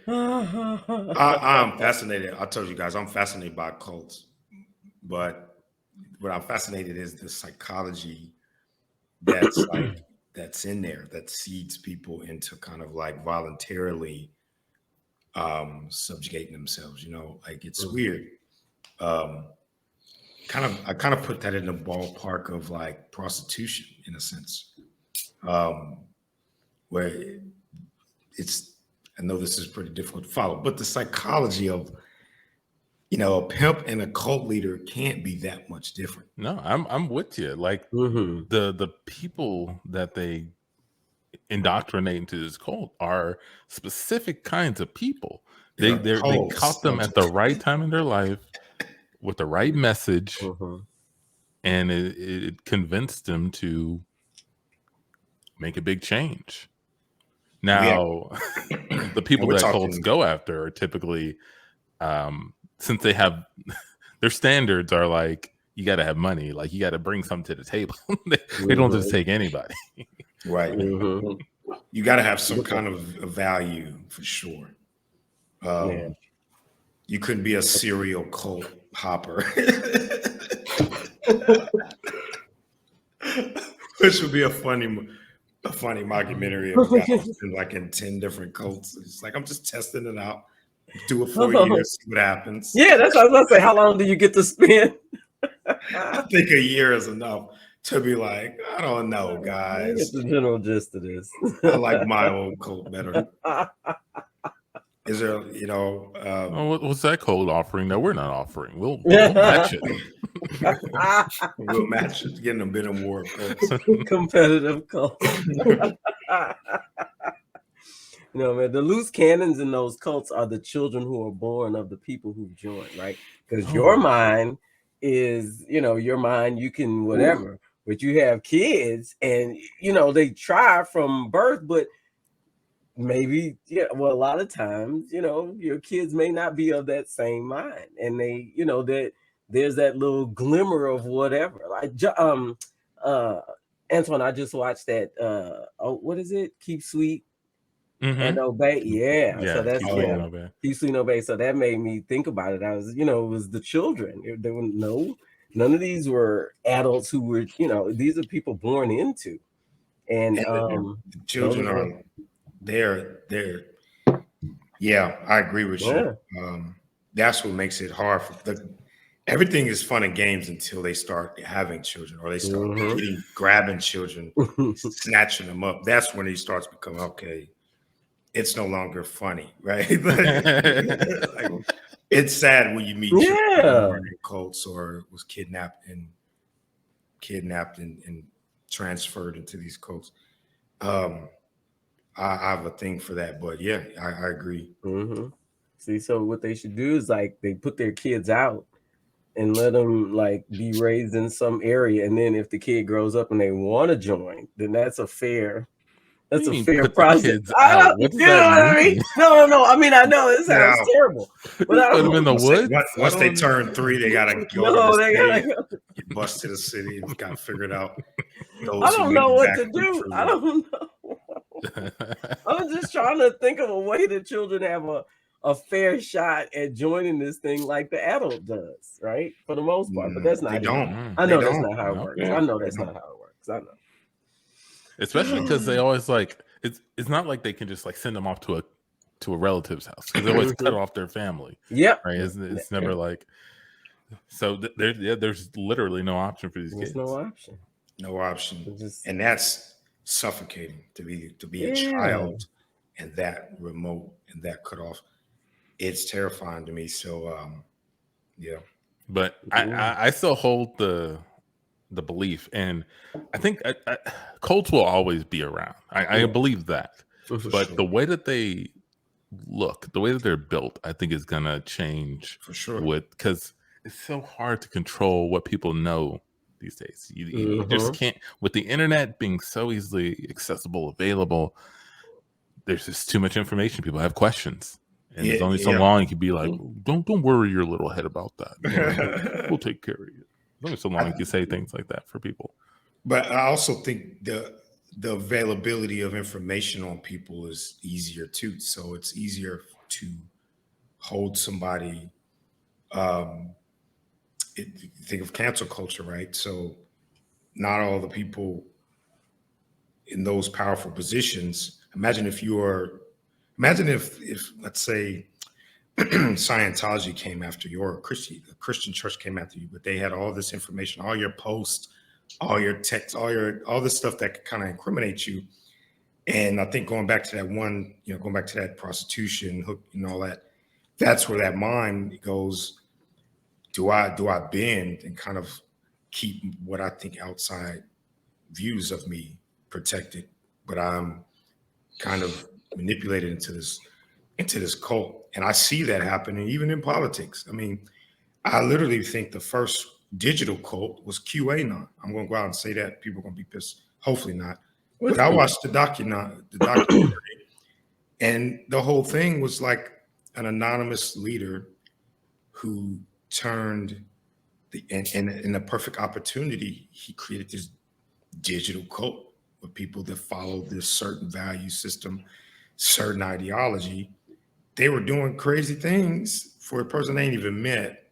I'm fascinated. I told you guys I'm fascinated by cults, but what I'm fascinated is the psychology that's that's in there that seeds people into kind of like voluntarily subjugating themselves. Like it's weird. Um, I kind of put that in the ballpark of like prostitution in a sense, um, where it's. I know this is pretty difficult to follow, but the psychology of a pimp and a cult leader can't be that much different. No, I'm with you. Like the people that they indoctrinate into this cult are specific kinds of people. They caught them at the right time in their life with the right message, and it convinced them to make a big change. Now, the people that cults go after are typically, since they have their standards are like, you got to have money, like you got to bring something to the table. They don't just take anybody, right? You got to have some kind of value for sure. You couldn't be a serial cult hopper, which would be a funny mockumentary of that, like in 10 different cults. It's like, I'm just testing it out. Do it for a year, see what happens. Yeah, that's what I was going to say. How long do you get to spend? I think a year is enough to be like, I don't know, guys. That's the general gist of this. I like my own cult better. Is there, what's that cult offering that we're not offering? We'll match it. We'll match it, getting a bit of more competitive cult. Man, the loose cannons in those cults are the children who are born of the people who've joined, right? Because your mind is, your mind, you can whatever, but you have kids and, they try from birth, but maybe, a lot of times, your kids may not be of that same mind. And they, that there's that little glimmer of whatever. Like, Antoine, I just watched that, what is it? Keep Sweet and Obey. Yeah. So that's Keep Sweet and Obey. So that made me think about it. I was, it was the children. There were none of these were adults who were, these are people born into. And the children are they're I agree with you. That's what makes it hard everything is fun and games until they start having children or they start grabbing children, snatching them up. That's when it starts becoming okay. It's no longer funny, right? Like, it's sad when you meet children in cults or was kidnapped and transferred into these cults. I have a thing for that, but yeah, I agree. See, so what they should do is like they put their kids out and let them like be raised in some area, and then if the kid grows up and they want to join, then that's a fair process. What does that mean? No. I mean, I know it sounds terrible, but I put them in the woods. Once they turn 3, they gotta go. Bust to the city and gotta figure it out. I don't know what to do. I don't know. I'm just trying to think of a way that children have a fair shot at joining this thing like the adult does, right? For the most part, but that's not. They don't. I know that's not how it works. I know that's not how it works. I know. Especially because they always like it's not like they can just like send them off to a relative's house because they always cut off their family. Yep. Right. It's never like so. There's literally no option for these kids. No option. And that's suffocating to be a child and that remote and that cut off. It's terrifying to me. So But I still hold the belief, and I think cults will always be around. I believe that. But the way that they look, the way that they're built, I think is gonna change for sure. Because it's so hard to control what people know these days. You just can't, with the internet being so easily accessible, available. There's just too much information. People have questions, and there's only so long you can be like, "Don't worry your little head about that. We'll take care of you." There's only so long you can say things like that for people. But I also think the availability of information on people is easier too. So it's easier to hold somebody. Think of cancel culture, right? So not all the people in those powerful positions. Imagine if let's say Scientology came after you, or a Christian church came after you, but they had all this information, all your posts, all your texts, all the stuff that could kind of incriminate you. And I think going back to that prostitution hook and all that, that's where that mind goes. Do I bend and kind of keep what I think outside views of me protected, but I'm kind of manipulated into this cult? And I see that happening even in politics. I mean, I literally think the first digital cult was QAnon. I'm going to go out and say that. People are going to be pissed. Hopefully not. But I watched the documentary, and the whole thing was like an anonymous leader who turned in the perfect opportunity. He created this digital cult with people that followed this certain value system, certain ideology. They were doing crazy things for a person they ain't even met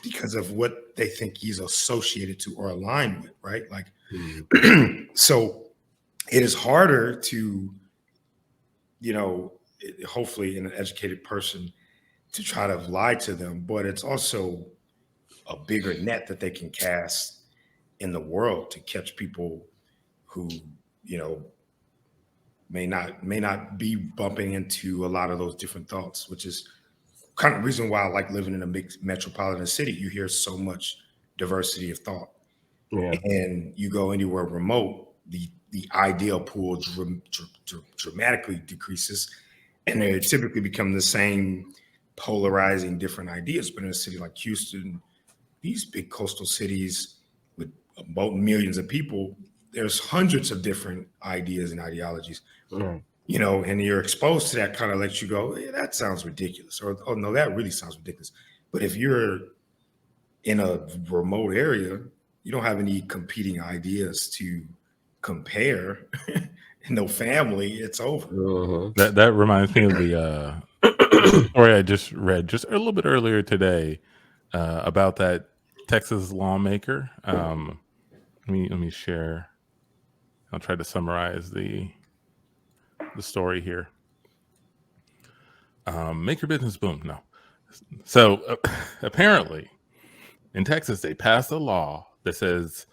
because of what they think he's associated to or aligned with, right? Like, so it is harder to, hopefully an educated person to try to lie to them, but it's also a bigger net that they can cast in the world to catch people who, may not be bumping into a lot of those different thoughts, which is kind of the reason why I like living in a big metropolitan city. You hear so much diversity of thought. Yeah. And you go anywhere remote, the ideal pool dramatically decreases, and they typically become the same polarizing different ideas. But in a city like Houston, these big coastal cities with about millions of people, there's hundreds of different ideas and ideologies, and you're exposed to that, kind of lets you go, yeah, that sounds ridiculous, or, oh no, that really sounds ridiculous. But if you're in a remote area, you don't have any competing ideas to compare. No family, it's over. That reminds me of the story I just read just a little bit earlier today about that Texas lawmaker. Let me share. I'll try to summarize the story here. Make your business boom. No. So apparently in Texas, they passed a law that says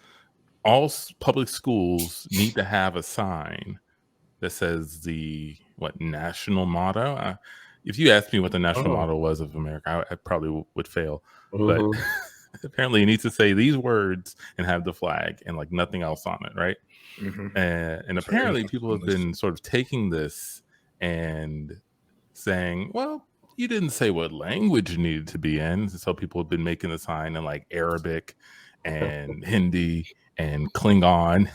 all public schools need to have a sign that says the national motto. If you asked me what the national motto was of America, I probably would fail. But apparently it needs to say these words and have the flag and like nothing else on it, right? And apparently people have been sort of taking this and saying, well, you didn't say what language needed to be in. So people have been making the sign in like Arabic and Hindi and Klingon,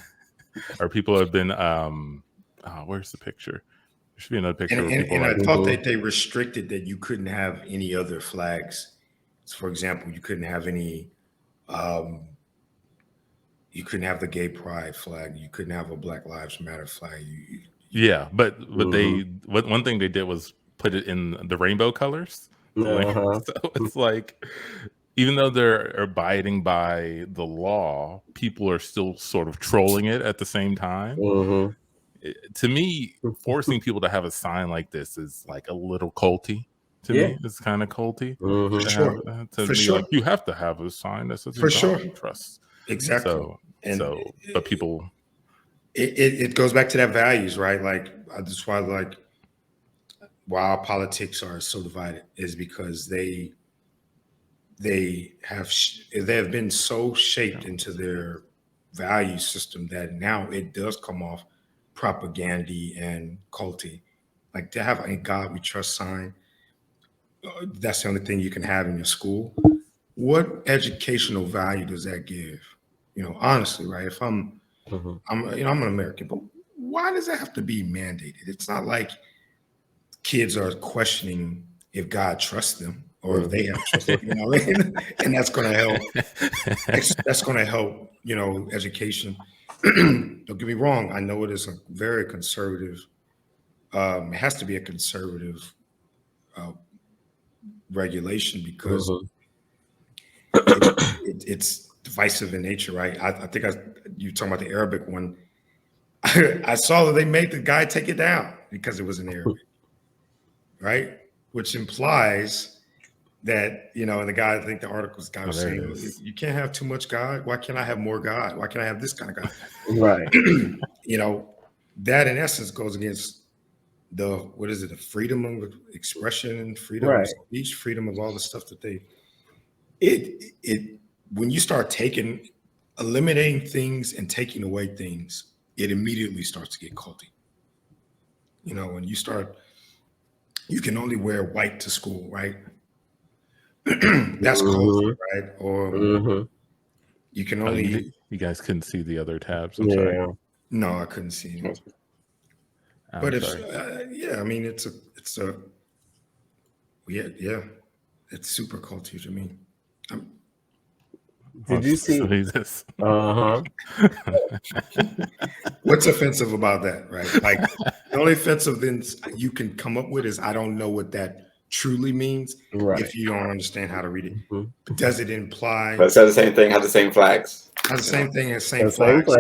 or people have been where's the picture? There should be another picture. And I thought that they restricted that you couldn't have any other flags. So for example, you couldn't have any you couldn't have the gay pride flag, you couldn't have a Black Lives Matter flag. But one thing they did was put it in the rainbow colors. So it's like, even though they're abiding by the law, people are still sort of trolling it at the same time. To me, forcing people to have a sign like this is like a little culty. To me, it's kind of culty. For sure. Like, you have to have a sign that says for sure trust. Exactly. But people, it goes back to that values, right? Like that's why, like, why our politics are so divided is because they have been so shaped into their value system that now it does come off propagandy and culty. Like, to have a God we trust sign, that's the only thing you can have in your school. What educational value does that give? Honestly, right? If I'm an American, but why does that have to be mandated? It's not like kids are questioning if God trusts them or if they have trust, and that's going to help. That's going to help, education. don't get me wrong. I know it is a very conservative. It has to be a conservative regulation because it's divisive in nature, right? I think you talking about the Arabic one. I saw that they made the guy take it down because it was in Arabic, right? Which implies that, and the guy, I think the article's guy was saying, you can't have too much God. Why can't I have more God? Why can't I have this kind of God? Right. That in essence goes against the freedom of expression, freedom of speech, freedom of all the stuff that when you start eliminating things and taking away things, it immediately starts to get culty. When you can only wear white to school, right? That's culty, right? Or you can only. You guys couldn't see the other tabs. I'm sorry. No, I couldn't see it. But it's it's super culty to me. Did you see this? What's offensive about that, right? Like the only offensive things you can come up with is I don't know what that truly means if you don't understand how to read it. But does it imply? But it says the same thing, has the same flags. Has the same thing, has same flags.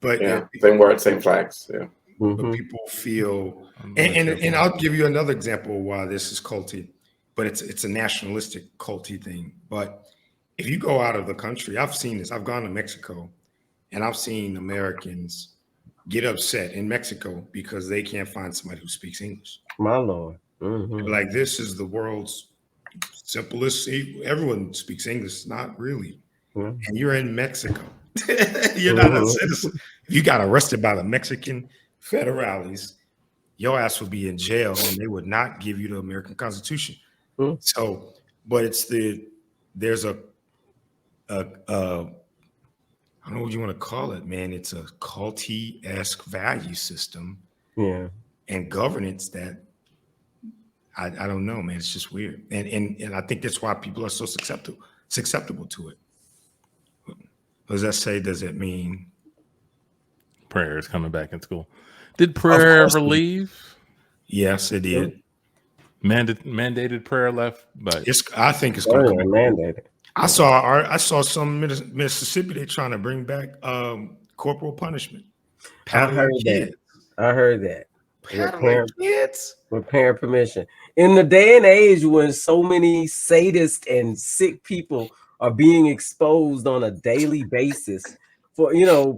But same word, same flags. Yeah. But people feel, and I'll give you another example of why this is culty, but it's a nationalistic culty thing. But if you go out of the country, I've seen this. I've gone to Mexico, and I've seen Americans get upset in Mexico because they can't find somebody who speaks English. My Lord. Like, this is the world's simplest. Everyone speaks English, not really. And you're in Mexico. You're not a citizen. If you got arrested by the Mexican federales, your ass would be in jail, and they would not give you the American Constitution. So, but there's a I don't know what you want to call it, man. It's a culty-esque value system, and governance that I don't know, man. It's just weird, and I think that's why people are so susceptible to it. What does that say? Does it mean prayer is coming back in school? Did prayer ever leave? Yes, it did. Mandated prayer left, but I think it's going to come mandated. I saw some Mississippi. They're trying to bring back corporal punishment. I heard that. With parent permission. In the day and age when so many sadist and sick people are being exposed on a daily basis for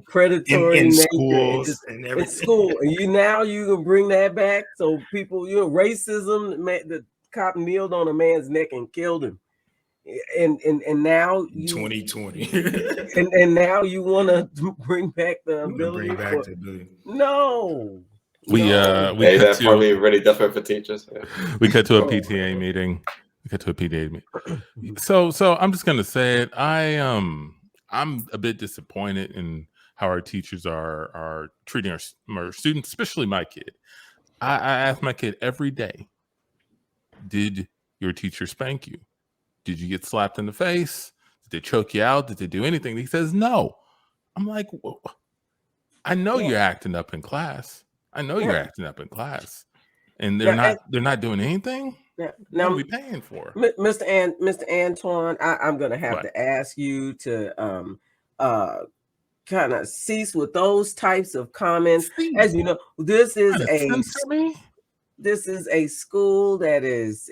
predatory in nature schools and everything. In school, and you can bring that back. So people, racism. The cop kneeled on a man's neck and killed him. And now 2020 and now you want to bring back the ability no we that's probably really different for teachers. We cut to a PTA meeting. So I'm just gonna say it. I'm a bit disappointed in how our teachers are treating our students, especially my kid. I ask my kid every day, did your teacher spank you? Did you get slapped in the face? Did they choke you out? Did they do anything? He says no. I'm like, whoa. I know you're acting up in class. And they're not doing anything. Now, what are we paying for? Mr. Antoine, I'm gonna have to ask you to kind of cease with those types of comments. As you know, this is a school that is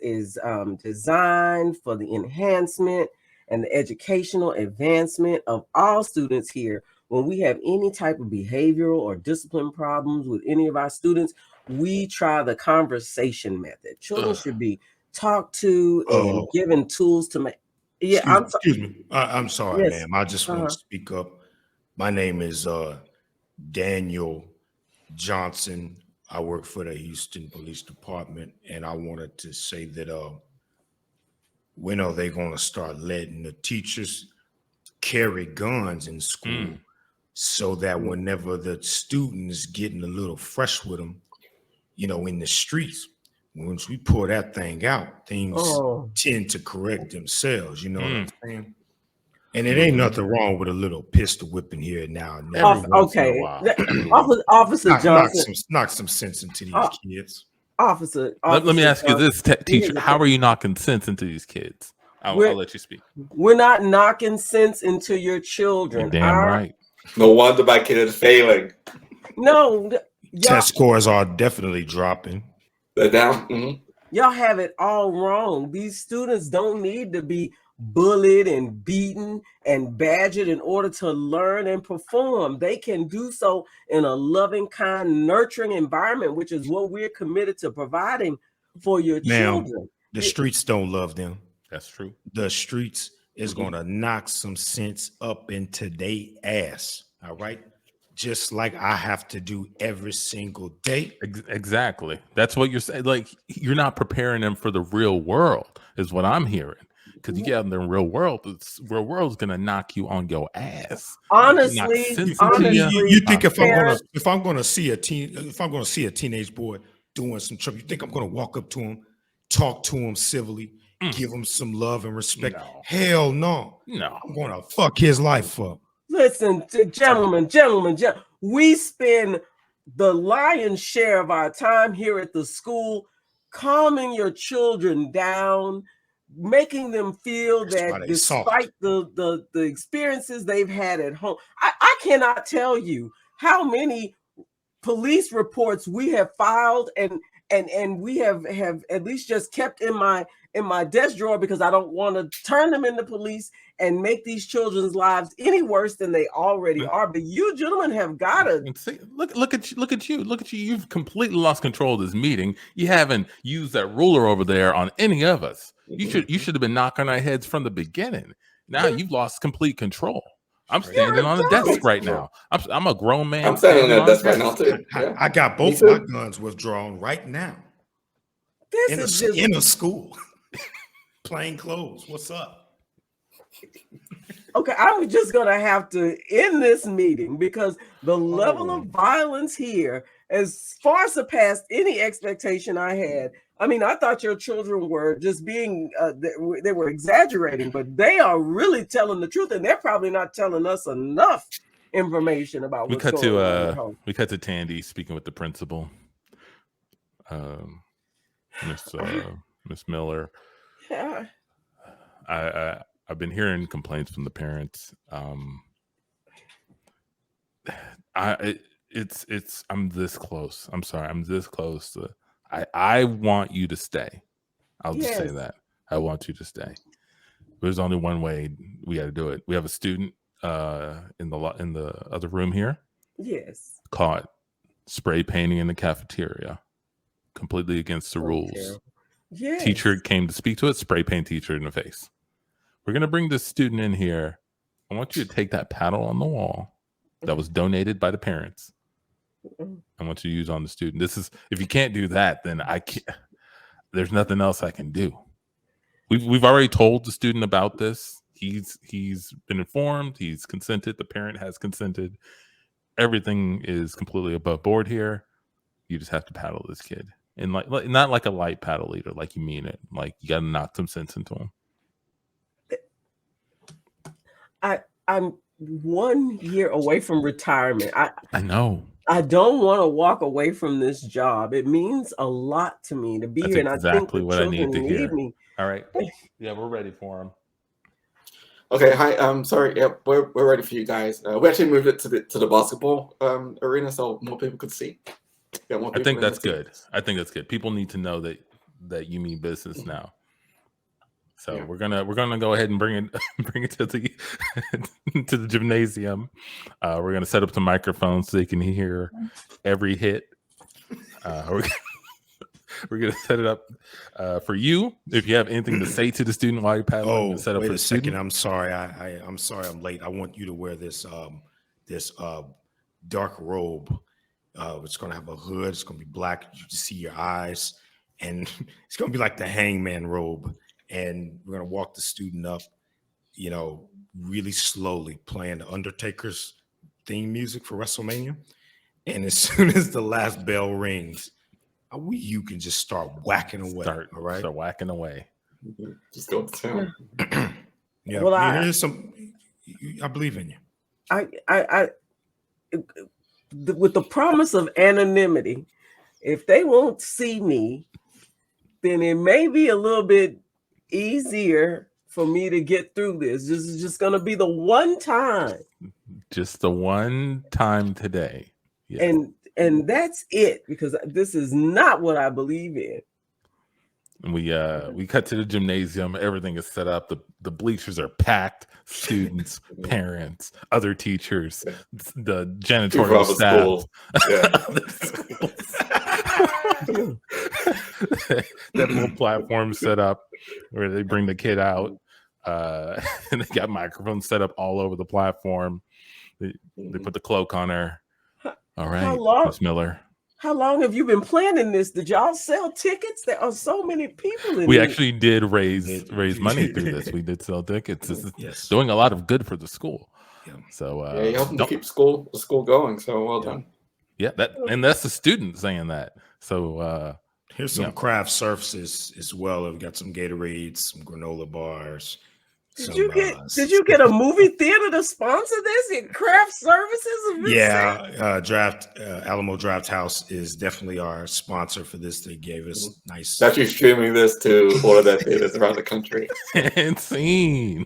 designed for the enhancement and the educational advancement of all students here. When we have any type of behavioral or discipline problems with any of our students, we try the conversation method. Children should be talked to and given tools to make. Excuse me. I'm sorry, ma'am. I just want to speak up. My name is Daniel Johnson. I work for the Houston Police Department, and I wanted to say that when are they going to start letting the teachers carry guns in school so that whenever the student is getting a little fresh with them, in the streets, once we pull that thing out, things tend to correct themselves. You know what I'm saying? And it ain't nothing wrong with a little pistol whipping here and now. And Okay, Officer Johnson, knock some sense into these kids. Officer let me ask you Johnson, this, teacher: how are you knocking sense into these kids? I'll let you speak. We're not knocking sense into your children. You're damn right. No wonder my kid is failing. No, test scores are definitely dropping. They're down. Y'all have it all wrong. These students don't need to be bullied and beaten and badgered in order to learn and perform. They can do so in a loving, kind, nurturing environment, which is what we're committed to providing for your children. The streets don't love them. That's true. The streets is going to knock some sense up into their ass. All right. Just like I have to do every single day. Exactly. That's what you're saying. Like, you're not preparing them for the real world, is what I'm hearing. Because you get out in the real world, the real world's gonna knock you on your ass. Honestly, you think if I'm gonna see a teenage boy doing some trouble, you think I'm gonna walk up to him, talk to him civilly, give him some love and respect? No. Hell no. No. I'm gonna fuck his life up. Listen, gentlemen, we spend the lion's share of our time here at the school calming your children down, making them feel that despite the experiences they've had at home, I cannot tell you how many police reports we have filed and we have at least just kept in my desk drawer because I don't want to turn them into police and make these children's lives any worse than they already are. But you gentlemen have got to see, look at you. You've completely lost control of this meeting. You haven't used that ruler over there on any of us. You should have been knocking our heads from the beginning. Now you've lost complete control. I'm standing on the desk right now. I'm a grown man. I'm standing on the desk right now too. I got both my guns withdrawn right now. This is in a school. Plain clothes. What's up? Okay, I'm just gonna have to end this meeting because the level of violence here has far surpassed any expectation I had. I mean, I thought your children were just being, they were exaggerating, but they are really telling the truth, and they're probably not telling us enough information about what's going on at home. We cut to Tandy speaking with the principal, Miss Miller. Yeah. I've been hearing complaints from the parents. I'm this close. I'm sorry. I'm this close. I want you to stay. I'll just say that. I want you to stay. There's only one way we got to do it. We have a student in the other room here. Yes. Caught spray painting in the cafeteria. Completely against the rules. Yes. Teacher came to speak to it. Spray paint teacher in the face. We're going to bring this student in here. I want you to take that paddle on the wall that was donated by the parents. I want you to use on the student. If you can't do that, then I can't. There's nothing else I can do. We've already told the student about this. He's been informed. He's consented. The parent has consented. Everything is completely above board here. You just have to paddle this kid. And like not like a light paddle either, like you mean it. Like you got to knock some sense into him. I'm 1 year away from retirement. I know. I don't want to walk away from this job. It means a lot to me to be here. And exactly I think what I need to hear. Me. All right. Yeah, we're ready for him. Okay. Hi. Sorry. Yeah, we're ready for you guys. We actually moved it to the basketball arena so more people could see. Yeah, I think that's good. I think that's good. People need to know that you mean business now. So we're gonna go ahead and bring it to the to the gymnasium. We're gonna set up the microphones so they can hear every hit. We're gonna set it up for you. If you have anything to say to the student while you're paddling, set up wait for a second. Student. I'm sorry. I'm sorry. I'm late. I want you to wear this dark robe. It's gonna have a hood. It's gonna be black. You can see your eyes, and it's gonna be like the hangman robe. And we're gonna walk the student up, really slowly, playing the Undertaker's theme music for WrestleMania. And as soon as the last bell rings, you can just start whacking away. All right, start whacking away. Just go to town. Yeah, well, here's some. I believe in you. With the promise of anonymity, if they won't see me, then it may be a little bit easier for me to get through this. This is just going to be the one time. Just the one time today. Yeah. And that's it, because this is not what I believe in. And we cut to the gymnasium. Everything is set up. The bleachers are packed. Students, parents, other teachers, the janitorial staff. That little platform set up where they bring the kid out. And they got microphones set up all over the platform. They put the cloak on her. All right, Miss Miller. How long have you been planning this? Did y'all sell tickets? There are so many people in We actually did raise money through this. We did sell tickets. This is doing a lot of good for the school. Yeah. So you helped to keep the school going. So well done. Yeah, that's the student saying that. So here's some craft surfaces as well. We've got some Gatorades, some granola bars. Did you get a movie theater to sponsor this in craft services? Yeah, Alamo Draft House is definitely our sponsor for this. They gave us nice. Actually streaming this to all of their theaters around the country. And scene.